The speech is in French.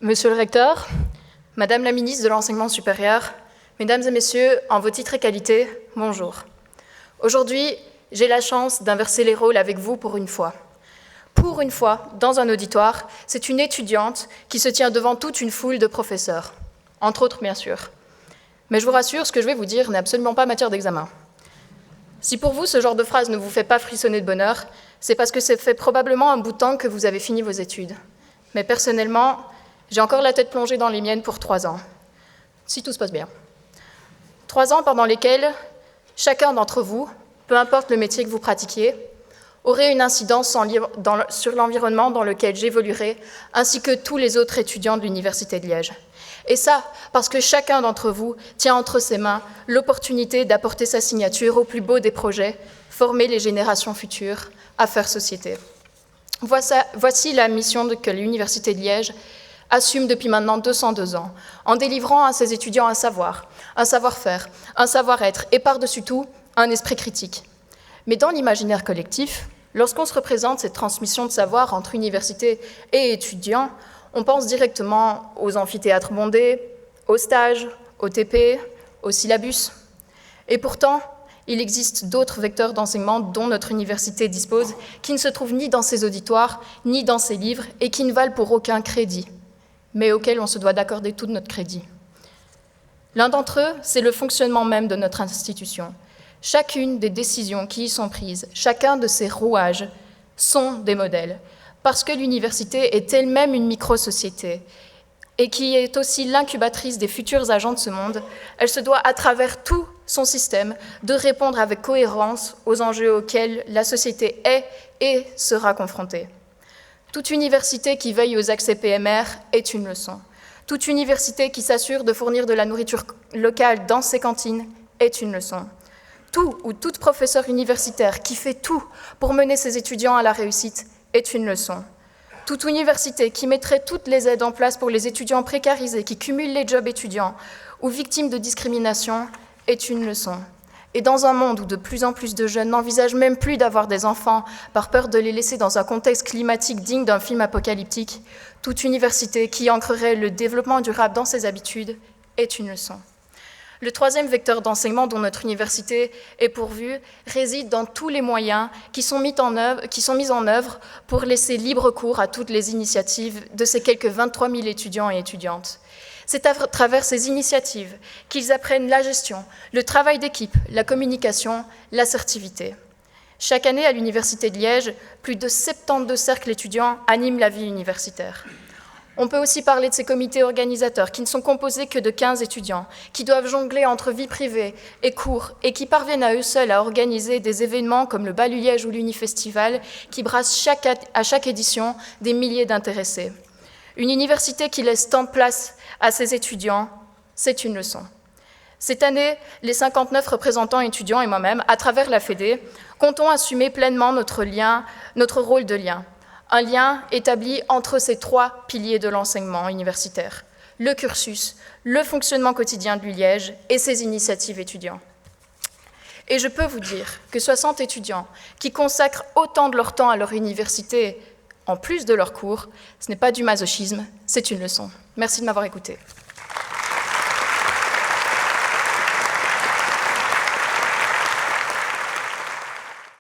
Monsieur le recteur, Madame la ministre de l'Enseignement supérieur, Mesdames et Messieurs, en vos titres et qualités, bonjour. Aujourd'hui, j'ai la chance d'inverser les rôles avec vous pour une fois. Pour une fois, dans un auditoire, c'est une étudiante qui se tient devant toute une foule de professeurs, entre autres bien sûr. Mais je vous rassure, ce que je vais vous dire n'est absolument pas matière d'examen. Si pour vous, ce genre de phrase ne vous fait pas frissonner de bonheur, c'est parce que ça fait probablement un bout de temps que vous avez fini vos études. Mais personnellement, j'ai encore la tête plongée dans les miennes pour 3 ans, si tout se passe bien. 3 ans pendant lesquels chacun d'entre vous, peu importe le métier que vous pratiquiez, aurait une incidence sur l'environnement dans lequel j'évoluerai, ainsi que tous les autres étudiants de l'Université de Liège. Et ça, parce que chacun d'entre vous tient entre ses mains l'opportunité d'apporter sa signature au plus beau des projets, former les générations futures, à faire société. Voici la mission que l'Université de Liège assume depuis maintenant 202 ans, en délivrant à ses étudiants un savoir, un savoir-faire, un savoir-être et par-dessus tout, un esprit critique. Mais dans l'imaginaire collectif, lorsqu'on se représente cette transmission de savoir entre université et étudiants, on pense directement aux amphithéâtres bondés, aux stages, aux TP, aux syllabus. Et pourtant, il existe d'autres vecteurs d'enseignement dont notre université dispose, qui ne se trouvent ni dans ses auditoires, ni dans ses livres, et qui ne valent pour aucun crédit, mais auxquels on se doit d'accorder tout notre crédit. L'un d'entre eux, c'est le fonctionnement même de notre institution. Chacune des décisions qui y sont prises, chacun de ces rouages sont des modèles, parce que l'université est elle-même une micro-société et qui est aussi l'incubatrice des futurs agents de ce monde, elle se doit, à travers tout son système, de répondre avec cohérence aux enjeux auxquels la société est et sera confrontée. Toute université qui veille aux accès PMR est une leçon. Toute université qui s'assure de fournir de la nourriture locale dans ses cantines est une leçon. Tout ou toute professeur universitaire qui fait tout pour mener ses étudiants à la réussite est une leçon. Toute université qui mettrait toutes les aides en place pour les étudiants précarisés, qui cumulent les jobs étudiants ou victimes de discrimination, est une leçon. Et dans un monde où de plus en plus de jeunes n'envisagent même plus d'avoir des enfants par peur de les laisser dans un contexte climatique digne d'un film apocalyptique, toute université qui ancrerait le développement durable dans ses habitudes est une leçon. Le troisième vecteur d'enseignement dont notre université est pourvue réside dans tous les moyens qui sont mis en œuvre pour laisser libre cours à toutes les initiatives de ces quelques 23 000 étudiants et étudiantes. C'est à travers ces initiatives qu'ils apprennent la gestion, le travail d'équipe, la communication, l'assertivité. Chaque année, à l'Université de Liège, plus de 72 cercles étudiants animent la vie universitaire. On peut aussi parler de ces comités organisateurs qui ne sont composés que de 15 étudiants, qui doivent jongler entre vie privée et cours et qui parviennent à eux seuls à organiser des événements comme le Bal Liège ou l'Unifestival qui brassent à chaque édition des milliers d'intéressés. Une université qui laisse tant de place à ses étudiants, c'est une leçon. Cette année, les 59 représentants étudiants et moi-même, à travers la Fédé, comptons assumer pleinement notre rôle de lien. Un lien établi entre ces 3 piliers de l'enseignement universitaire, le cursus, le fonctionnement quotidien de l'ULiège et ses initiatives étudiants. Et je peux vous dire que 60 étudiants qui consacrent autant de leur temps à leur université, en plus de leurs cours, ce n'est pas du masochisme, c'est une leçon. Merci de m'avoir écouté.